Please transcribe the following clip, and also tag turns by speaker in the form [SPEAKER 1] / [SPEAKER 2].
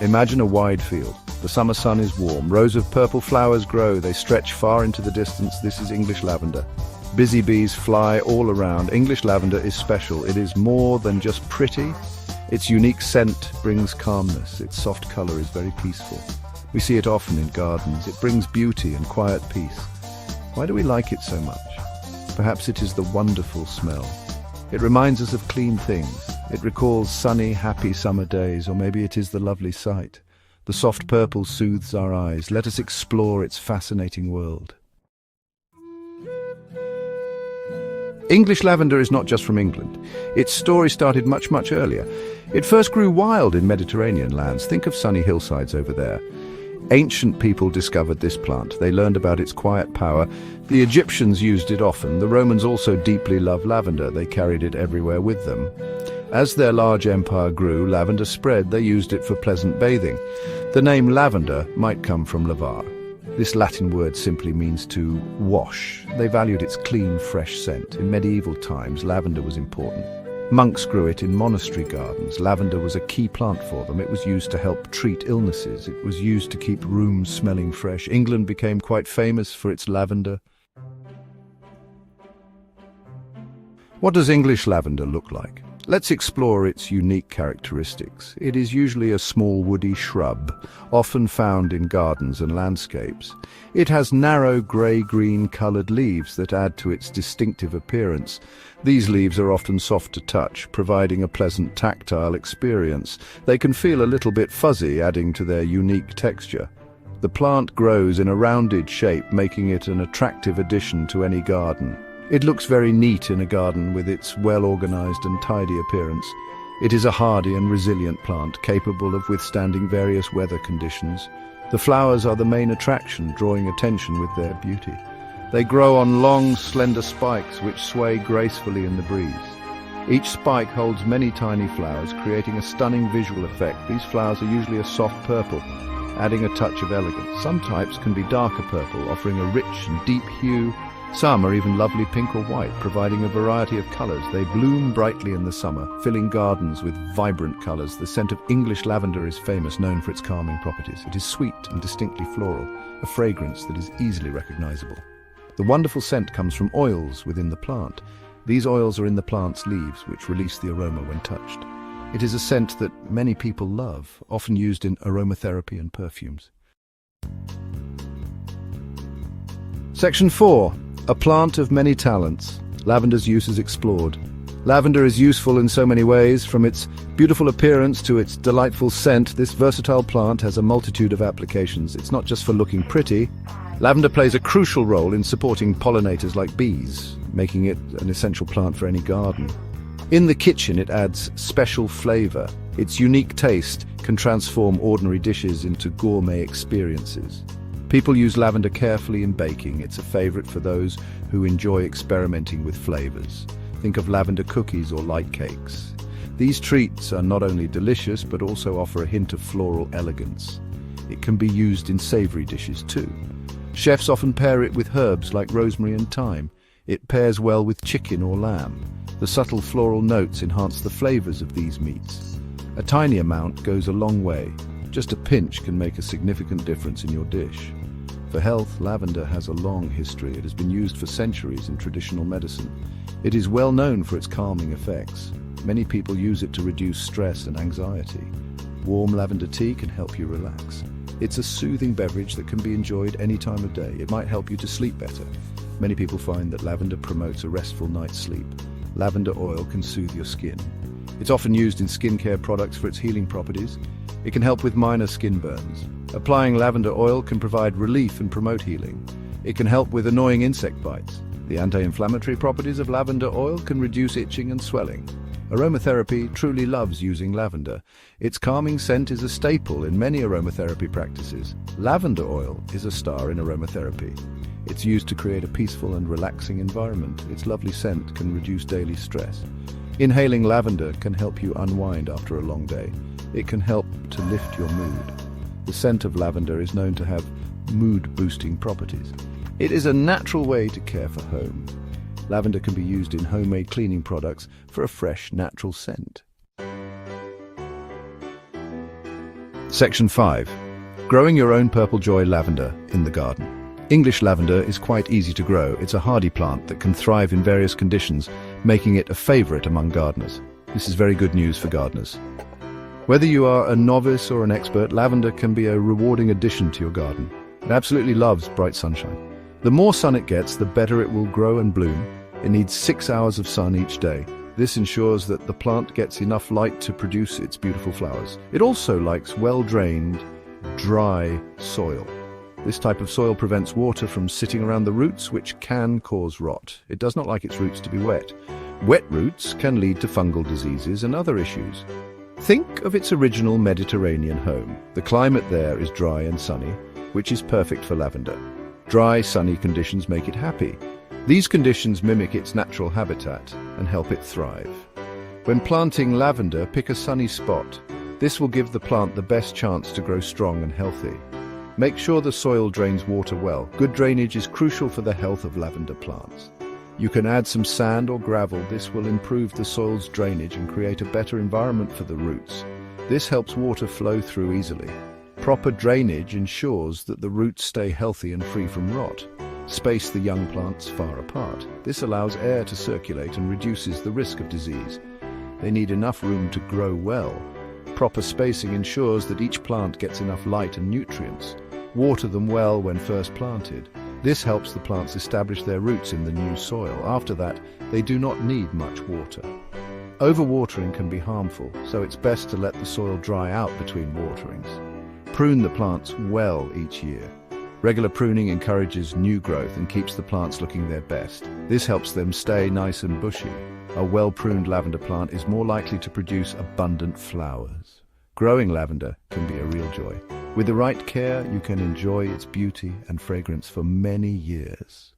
[SPEAKER 1] Imagine a wide field. The summer sun is warm. Rows of purple flowers grow. They stretch far into the distance. This is English lavender. Busy bees fly all around. English lavender is special. It is more than just pretty. Its unique scent brings calmness. Its soft color is very peaceful. We see it often in gardens. It brings beauty and quiet peace. Why do we like it so much? Perhaps it is the wonderful smell. It reminds us of clean things. It recalls sunny, happy summer days, or maybe it is the lovely sight. The soft purple soothes our eyes. Let us explore its fascinating world. English lavender is not just from England. Its story started much, much earlier. It first grew wild in Mediterranean lands. Think of sunny hillsides over there. Ancient people discovered this plant. They learned about its quiet power. The Egyptians used it often. The Romans also deeply loved lavender. They carried it everywhere with them. As their large empire grew, lavender spread. They used it for pleasant bathing. The name lavender might come from lavar. This Latin word simply means to wash. They valued its clean, fresh scent. In medieval times, lavender was important. Monks grew it in monastery gardens. Lavender was a key plant for them. It was used to help treat illnesses. It was used to keep rooms smelling fresh. England became quite famous for its lavender. What does English lavender look like? Let's explore its unique characteristics. It is usually a small woody shrub, often found in gardens and landscapes. It has narrow grey-green coloured leaves that add to its distinctive appearance. These leaves are often soft to touch, providing a pleasant tactile experience. They can feel a little bit fuzzy, adding to their unique texture. The plant grows in a rounded shape, making it an attractive addition to any garden. It looks very neat in a garden with its well-organized and tidy appearance. It is a hardy and resilient plant, capable of withstanding various weather conditions. The flowers are the main attraction, drawing attention with their beauty. They grow on long, slender spikes which sway gracefully in the breeze. Each spike holds many tiny flowers, creating a stunning visual effect. These flowers are usually a soft purple, adding a touch of elegance. Some types can be darker purple, offering a rich and deep hue. Some are even lovely pink or white, providing a variety of colours. They bloom brightly in the summer, filling gardens with vibrant colours. The scent of English lavender is famous, known for its calming properties. It is sweet and distinctly floral, a fragrance that is easily recognisable. The wonderful scent comes from oils within the plant. These oils are in the plant's leaves, which release the aroma when touched. It is a scent that many people love, often used in aromatherapy and perfumes. Section 4. A plant of many talents. Lavender's use is explored. Lavender is useful in so many ways, from its beautiful appearance to its delightful scent. This versatile plant has a multitude of applications. It's not just for looking pretty. Lavender plays a crucial role in supporting pollinators like bees, making it an essential plant for any garden. In the kitchen, it adds special flavor. Its unique taste can transform ordinary dishes into gourmet experiences. People use lavender carefully in baking. It's a favorite for those who enjoy experimenting with flavors. Think of lavender cookies or light cakes. These treats are not only delicious, but also offer a hint of floral elegance. It can be used in savory dishes too. Chefs often pair it with herbs like rosemary and thyme. It pairs well with chicken or lamb. The subtle floral notes enhance the flavors of these meats. A tiny amount goes a long way. Just a pinch can make a significant difference in your dish. For health, lavender has a long history. It has been used for centuries in traditional medicine. It is well known for its calming effects. Many people use it to reduce stress and anxiety. Warm lavender tea can help you relax. It's a soothing beverage that can be enjoyed any time of day. It might help you to sleep better. Many people find that lavender promotes a restful night's sleep. Lavender oil can soothe your skin. It's often used in skincare products for its healing properties. It can help with minor skin burns. Applying lavender oil can provide relief and promote healing. It can help with annoying insect bites. The anti-inflammatory properties of lavender oil can reduce itching and swelling. Aromatherapy truly loves using lavender. Its calming scent is a staple in many aromatherapy practices. Lavender oil is a star in aromatherapy. It's used to create a peaceful and relaxing environment. Its lovely scent can reduce daily stress. Inhaling lavender can help you unwind after a long day. It can help to lift your mood. The scent of lavender is known to have mood-boosting properties. It is a natural way to care for home. Lavender can be used in homemade cleaning products for a fresh, natural scent. Section 5. Growing your own purple joy lavender in the garden. English lavender is quite easy to grow. It's a hardy plant that can thrive in various conditions, making it a favorite among gardeners. This is very good news for gardeners. Whether you are a novice or an expert, lavender can be a rewarding addition to your garden. It absolutely loves bright sunshine. The more sun it gets, the better it will grow and bloom. It needs 6 hours of sun each day. This ensures that the plant gets enough light to produce its beautiful flowers. It also likes well-drained, dry soil. This type of soil prevents water from sitting around the roots, which can cause rot. It does not like its roots to be wet. Wet roots can lead to fungal diseases and other issues. Think of its original Mediterranean home. The climate there is dry and sunny, which is perfect for lavender. Dry, sunny conditions make it happy. These conditions mimic its natural habitat and help it thrive. When planting lavender, pick a sunny spot. This will give the plant the best chance to grow strong and healthy. Make sure the soil drains water well. Good drainage is crucial for the health of lavender plants. You can add some sand or gravel. This will improve the soil's drainage and create a better environment for the roots. This helps water flow through easily. Proper drainage ensures that the roots stay healthy and free from rot. Space the young plants far apart. This allows air to circulate and reduces the risk of disease. They need enough room to grow well. Proper spacing ensures that each plant gets enough light and nutrients. Water them well when first planted. This helps the plants establish their roots in the new soil. After that, they do not need much water. Overwatering can be harmful, so it's best to let the soil dry out between waterings. Prune the plants well each year. Regular pruning encourages new growth and keeps the plants looking their best. This helps them stay nice and bushy. A well-pruned lavender plant is more likely to produce abundant flowers. Growing lavender can be a real joy. With the right care, you can enjoy its beauty and fragrance for many years.